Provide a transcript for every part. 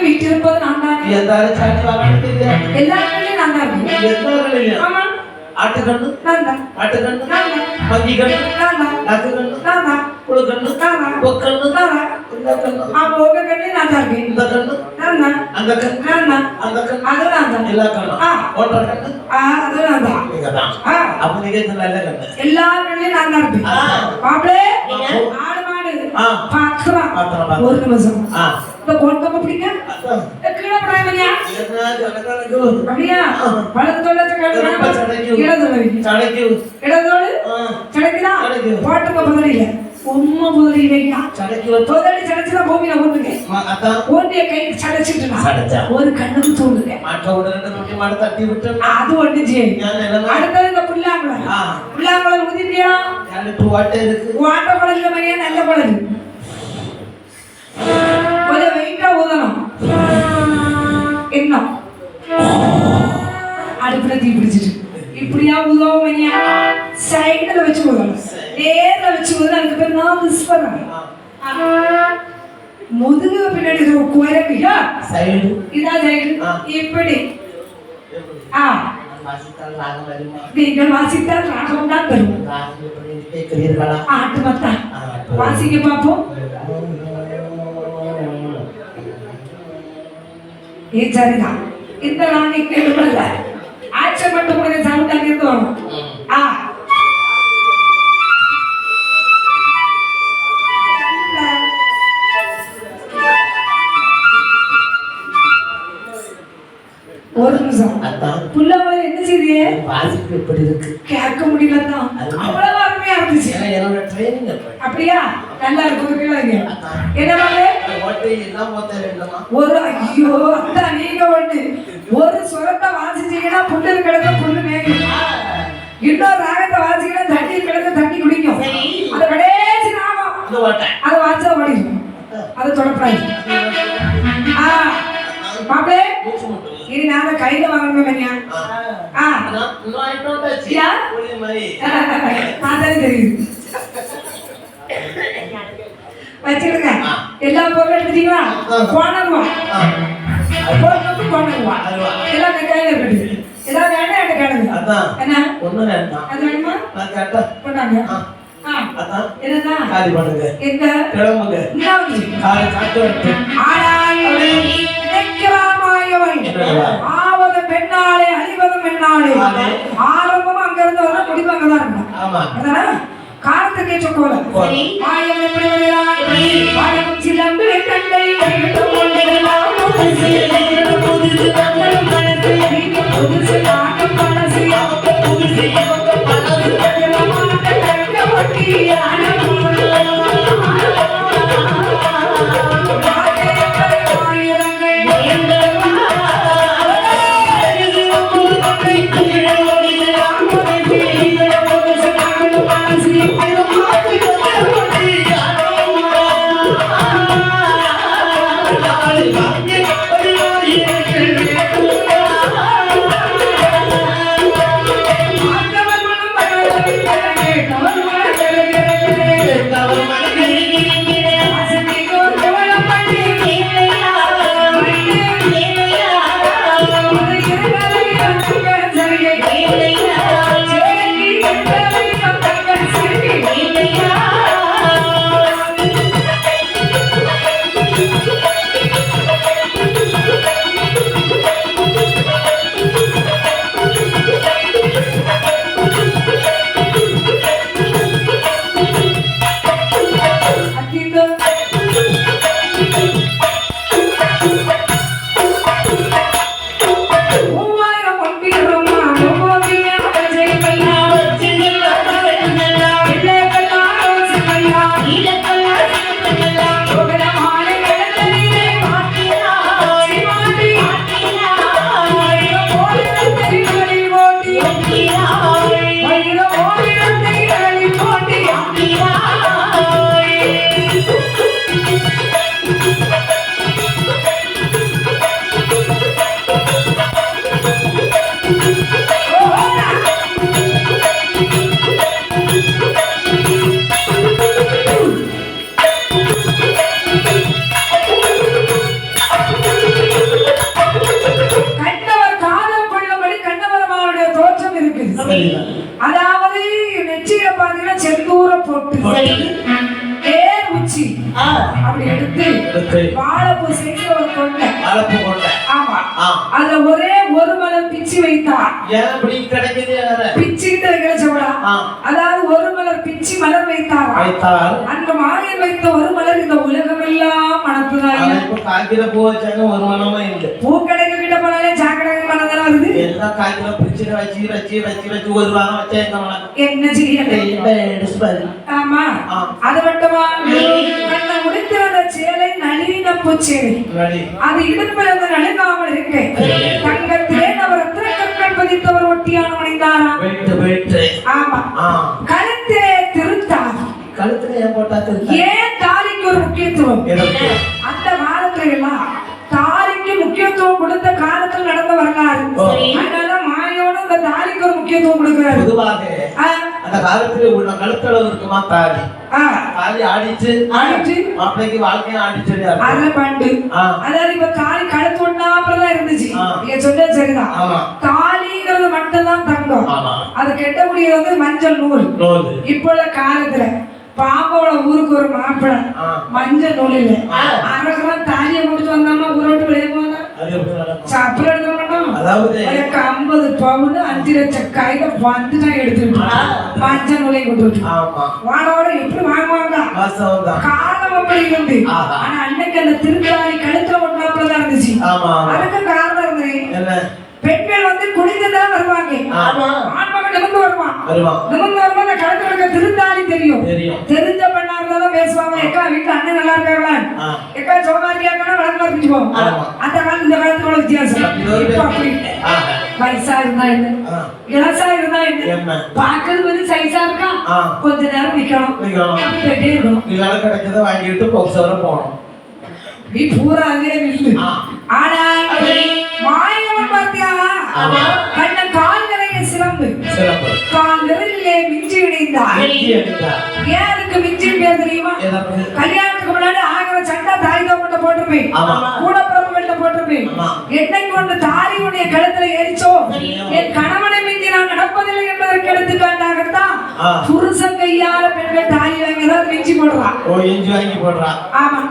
வீட்டிருப்பது நான் தான். எல்லா கண்ணிலையும் நான் தான். ஆமா. ஆட்டுக்கண்ணு நான் தான். ஆட்டுக்கண்ணு நான் தான். மங்கி கண்ணு நான் தான். நாக்குக்கண்ணு நான் தான். புழுக்கண்ணு நான் தான். பொக்கண்ணு நான் தான். இந்த கண்ணு உங்க கண்ணிலையும் நான் தான் இருக்கேன். இந்த கண்ணு நான் தான். அந்த கண்ணு நான் தான். அந்த கண்ணு அதுவும் நான் தான். எல்லா கண்ணு ஒன்றரை கண்ணு அதுவும் நான் தான். நீங்க தான். அப்ப நீங்க இந்த நல்ல கண்ணு எல்லா கண்ணிலையும் நான் தான் இருப்பேன். மாப்பிளே ஆடு மாடு பாக்குறான். ஒரு நிமிஷம். இந்த கொண்டப்ப பிடிக்க கீழே படாமலையா அப்படியா வலதோட இடதோடு சடைக்குதா போட்டுக்க புதறில உண்மை புதறி வைக்கா புதறி சடைச்சுதான் பூமியில ஓட்டுங்க ஓட்டிய கை சடைச்சிட்டு ஒரு கண்ணுக்கு தூண்டுங்க அது ஒண்ணுச்சு அடுத்தது இந்த புல்லாங்குழல் ஊதிட்டியா வாட்ட குழந்தை மாதிரியா நல்ல குழந்தை கொஞ்சம் வெயிட்டா ஊதணும் என்ன அடுப்புல தீ பிடிச்சிட்டு இப்படியா ஊதவும் மணியா சைடுல வச்சு ஊதணும் நேர்ல வச்சு ஊதணும் அதுக்கு பேர் நான் மிஸ் பண்ணேன் முதுகு பின்னாடி குறையா சைடு இதான் சைடு இப்படி நீங்கள் வாசித்தால் ராகம் தான் வரும் ஆட்டு மத்தா வாசிக்க பார்ப்போம் சரிதான் இந்த நாளைக்கு கேட்டுக்கல ஆக்ஷன் மட்டும் கூட சவுண்ட் அங்கே வரும் ஒரு நிமிஷம் புள்ளவளை என்ன செய்தியே வாசிப்பு எப்படி இருக்கு கேட்க முடியலதான் அவ்வளவு அருமையா இருந்துச்சு என்னோட ட்ரைனிங் அப்படியா நல்லா இருக்கு என்ன ஒரு ஐயோ அந்த நீங்க ஒண்ணு ஒரு சுரத்தை வாசிச்சீங்கன்னா புல்லு கிடக்க புல்லு மேயும் இன்னொரு ராகத்தை வாசிச்சீங்கன்னா தண்ணி கிடக்க தண்ணி குடிக்கும் அந்த கடைசி நாமம் அதை வாசிச்சா படிக்கும் அதை தொடப்படாது மாப்பிளே இது நாங்க கையில வாங்கணும் மணியா தெரியுது வச்சுடுங்க எல்லா பொருளும் எடுத்துட்டீங்களா போனருவா எல்லாம் கையில இருக்குது ஏதாவது வேண்டாம் எனக்கு கேளுங்க என்ன அது வேணுமா கொண்டாங்க என்னதான் எங்க ஆவது பெண்ணாலே அழிவதும் பெண்ணாலே ஆரம்பம் அங்க இருந்து வர முடிவு அங்கதான் இருக்கும் காலத்துக்கே சொக்கோல மாயம் எப்படி வருகிறான் சிலம்பு கண்டை இருக்கு. வாழைப்பூ செய்கிற ஒரு கொண்டை. வாழைப்பூ கொண்டை. ஆமா. ஆ. அதுல ஒரே ஒரு மலர் பிச்சு வைத்தார். ஏன் இப்படி கிடைக்குது யார? பிச்சுக்கிட்டு வைக்கிற சோடா. அதாவது ஒரு மலர் பிச்சு மலர் வைத்தார். வைத்தார். அந்த மாலையில் வைத்த ஒரு மலர் இந்த உலகமெல்லாம் மணக்குதாங்க. இப்ப காய்க்கிற பூ வச்சாங்க ஒரு மனமும் இல்லை. பூ கடைக்கு கிட்ட போனாலே சாக்கடை மனதெல்லாம் வருது. எல்லாம் காய்க்கிற பிச்சு வச்சு ஒரு வாரம் வச்சா எங்க மனம் என்ன செய்ய? ஆமா. அது மட்டுமா கண்ண முடித்திருந்த சேலை நளின பூச்சேலை. அது இடுப்பில் அந்த நடுங்காமல் இருக்கு. தங்கத்திலே நவரத்ன கற்கள் பதித்தவர் ஒட்டியான மணிந்தாராம். ஆமா. கழுத்திலே திருத்தார். கழுத்துல ஏன் போட்டா திருத்தா? ஏன் தாலிக்கு ஒரு முக்கியத்துவம்? அந்த காலத்துல எல்லாம் தாலிக்கு முக்கியத்துவம் கொடுத்த காலத்தில் நடந்த வரலாறு. அதனால மாயோட அந்த தாலிக்கு ஒரு முக்கியத்துவம் கொடுக்கிறாரு. பொதுவாக அந்த காலத்துல உள்ள கழுத்தளவு இருக்குமா தாலி? தாலி ஆடிச்சு மாப்பிள்ளைக்கு வாழ்க்கையை ஆடிச்சு. அதுல பண்டு அதாவது இப்ப தாலி கழுத்து ஒண்ணாப்புலதான் இருந்துச்சு. நீங்க சொல்றது சரிதான். தாலிங்கிறது மட்டும்தான் தங்கம். அது கெட்டக்கூடியது வந்து மஞ்சள் நூல். இப்ப உள்ள காலத்துல பாப்பாவோட ஊருக்கு ஒரு மாப்பிள்ளை மஞ்சள் நூல் இல்ல அரைக்கலாம் தாலியை முடிச்சு வந்தாமா ஊரோட்டு வெளியே போனா அப்புறம் எடுக்க மாட்டோம். 50 பவுன் 5 லட்சம் கையில வந்து நான் எடுத்துட்டு மஞ்சள் நூலை கொண்டு வானோட எப்படி வாங்குவாங்க? காலம் அப்படி இருந்து. ஆனா அன்னைக்கு அந்த திருத்தாலி கழுத்துல ஒண்ணாப்புலதான் இருந்துச்சு. அதுக்கு காரணம் இருந்தது. பெண்கள் வந்து குடிந்துதான் வருவாங்க. ஆண்மகன் நிமிர்ந்து வருவான். நிமிர்ந்து வருவாங்க. கழுத்துல திருத்தாலி தெரியும். தெரிஞ்ச பெண்ணா இருந்தாலும் பேசுவாங்க. எக்கா வீட்டுல அண்ணன் நல்லா இருக்காங்களா? எக்கா சோமா இருக்காங்கன்னா வளர்ந்து வரைக்கும். அந்த காலம் இந்த காலத்துக்குள்ள வித்தியாசம். இப்ப அப்படி வயசா இருந்தா என்ன, இளசா இருந்தா என்ன, பாக்குறது வந்து சைஸா இருக்கா கொஞ்ச நேரம் நிக்கணும், கேட்டே இருக்கணும். கிடைச்சதை வாங்கிட்டு போகணும். நீ பூரா அங்கே நில்லு. ஆனா மாயவன் பார்த்தியா? கண்ண கால் நிறைய சிலம்பு, கால் நிறைய மிஞ்சி இணைந்தார். ஏன் அதுக்கு மிஞ்சி பேர் தெரியுமா? கல்யாணத்துக்கு முன்னாடி ஆகிற சண்டை தாய் தோட்ட போட்டிருப்பேன், கூட பிறப்புகள்ட்ட போட்டிருப்பேன். என்னைக்கு ஒன்று தாலி உடைய கழுத்துல ஏறிச்சோ என் கணவனை மிஞ்சி நான் நடப்பதில்லை என்பதற்கு எடுத்துக்காட்டாகத்தான் புருஷன் கையால பெண்கள் தாலி வாங்கிதான் மிஞ்சி போடுறான். ஆமா.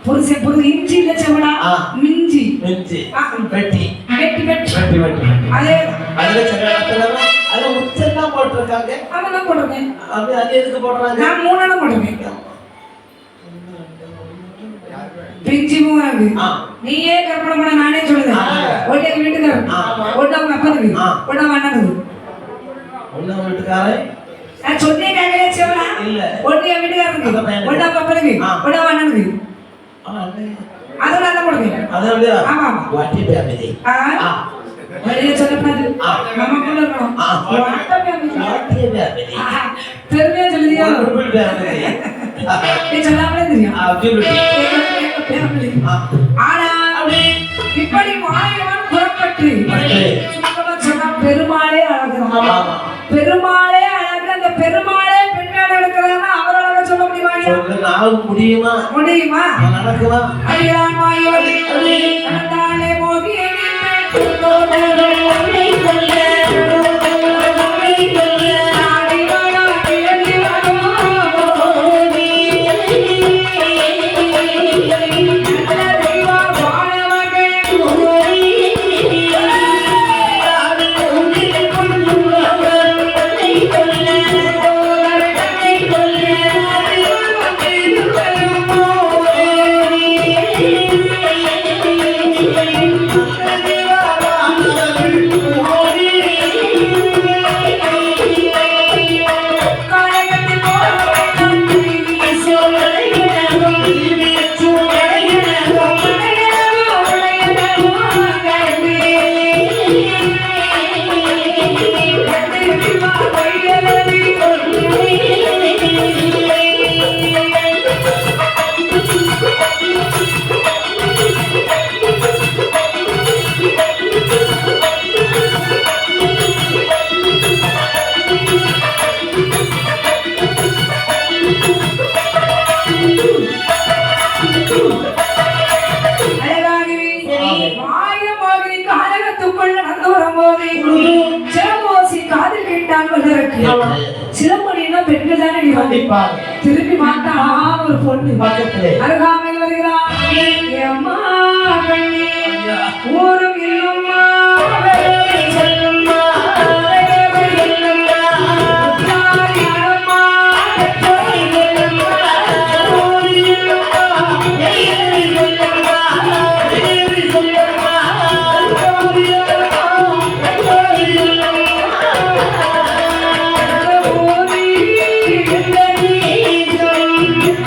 புருஷன் இஞ்சி இல்ல செவனா மிஞ்சி வெட்டி அதே அதுல சக்கரத்துல அதுல உச்செல்லாம் போட்டுருக்காங்க. அவன் போடுறேன். அது எதுக்கு போடுறாங்க? நான் 3 போடுறேன். பிஞ்சி மூவாங்க. நீயே கற்பனை பண்ண நானே சொல்லுறேன். ஒண்ணு எங்க வீட்டுக்காரன், ஒண்ணு அவங்க அப்பனுக்கு, ஒண்ணு அவங்க அண்ணனுக்கு. ஒண்ணு வீட்டுக்காரே நான் சொன்னே கேட்கலே செவனா இல்ல. ஒண்ணு என் வீட்டுக்காரனுக்கு, ஒண்ணு அவங்க அப்பனுக்கு, ஒண்ணு அவங்க அண்ணனுக்கு. அதனால போடுங்க. அதனால ஆமா வாட்டி பேமிலி. வெளிய சொல்லக்கூடாது. நமக்குள்ள இருக்கணும். வாட்டி பேமிலி. பெருமையா சொல்லியா? நீ சொல்லாமலே தெரியும். ஆனா இப்படி மாயவன் புறப்பட்டு சுத்தமா சொன்னா பெருமாளே அழகு. பெருமாளே அழகு. அந்த பெருமாளே பெண்ணால் எடுக்கிறாங்க. அவர் அழக சொல்ல முடியுமா? முடியுமா? முடியுமா? நடக்குமா? அடியான் மாயோடி நடந்தாலே மோகியே சிலம்பொழின்னா பெண்கள் தானே நீ வந்து கண்டிப்பாக. திரும்பி பார்த்தா அழகான ஒரு பொண்ணு பக்கத்திலே. அருகாமையில் வருகிறான் ஏம்மா கண்ணே ஐயா. ஊரும் இல்லம்மா வேலை சொல்லும்மா வேலை சொல்லும்மா உத்தாரி அடம்மா போய் சொல்லும்மா ஊரு இல்லம்மா வேலை சொல்லும்மா வேலை சொல்லும்மா ஊரு இல்லம்மா போய் சொல்லும்மா ஊரி இல்லடி சொல்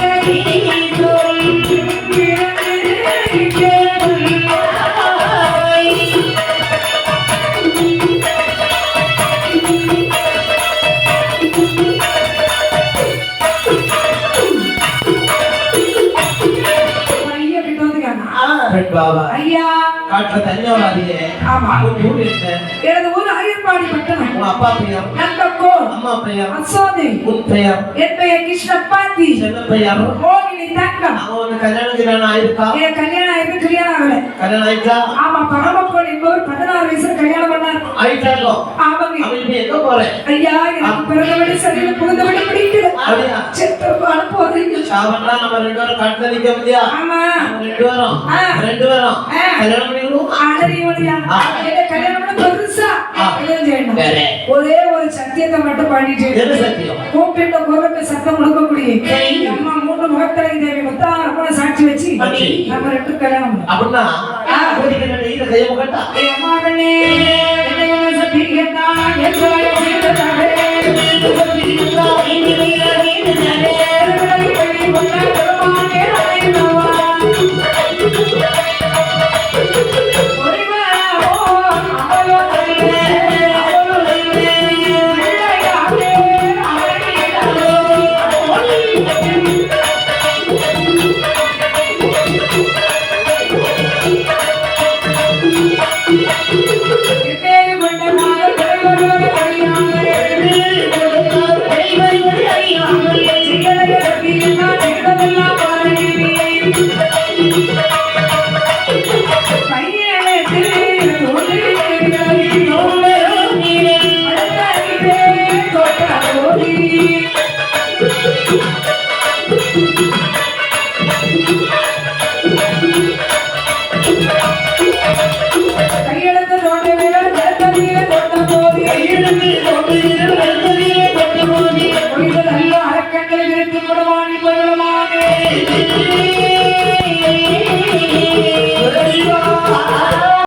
இல்லடி சொல் பெண் பாபா. ஐயா காட்டுல தனியா வராதீங்க. ஆமா. உன் ஊர் என்ன? எனது ஊர் அரியப்பாடி பட்டணம் உன் அப்பா பெயர்? நந்தகோல் அம்மா பெயர்? அசோதை உன் பெயர்? என் பெயர் கிருஷ்ணபாத்தி செல்ல பெயர்? மோகினி தங்கம் அவன் கல்யாணம் கிராணம் ஆயிருக்கா? என் கல்யாணம் ஆயிருக்கு கல்யாணம் ஆகல கல்யாணம் ஆயிட்டா? ஆமா பரமக்கோள் என்பவர் 16 வயசுல கல்யாணம் பண்ணார் ஆயிட்டாலோ? ஆமாங்க அவன் இப்ப எங்க போறேன்? ஐயா எனக்கு பிறந்தபடி சரியில்லை புகுந்தபடி பிடிக்கல அப்படியா? செத்து அனுப்புவீங்க சாவன்னா நம்ம ரெண்டு பேரும் காட்டுல நிக்க முடியா? ஆமா நம்ம ரெண்டு பேரும் கல்யாணம் பண்ணிக்கணும். ஆளறியோடியா கல்யாணம் பண்ண பெருசா கல்யாணம் செய்யணும் வேற ஒரே ஒரு சத்தியத்தை மட்டும் பாடிட்டு என்ன சத்தியம்? கூப்பிட்ட குரலுக்கு சத்தம் கொடுக்கக்கூடிய அம்மா 3 முகத்தலை தேவி மொத்தம் ரொம்ப சாட்சி வச்சு வச்சு. நம்ம 2 கல்யாணம் பண்ணோம். அப்படின்னா கைய முகட்டா ஏ அம்மாவனே, என்னைய சத்தியத்தா, என் தாயை செய்ததாலே, சத்தியத்தா, இனிமே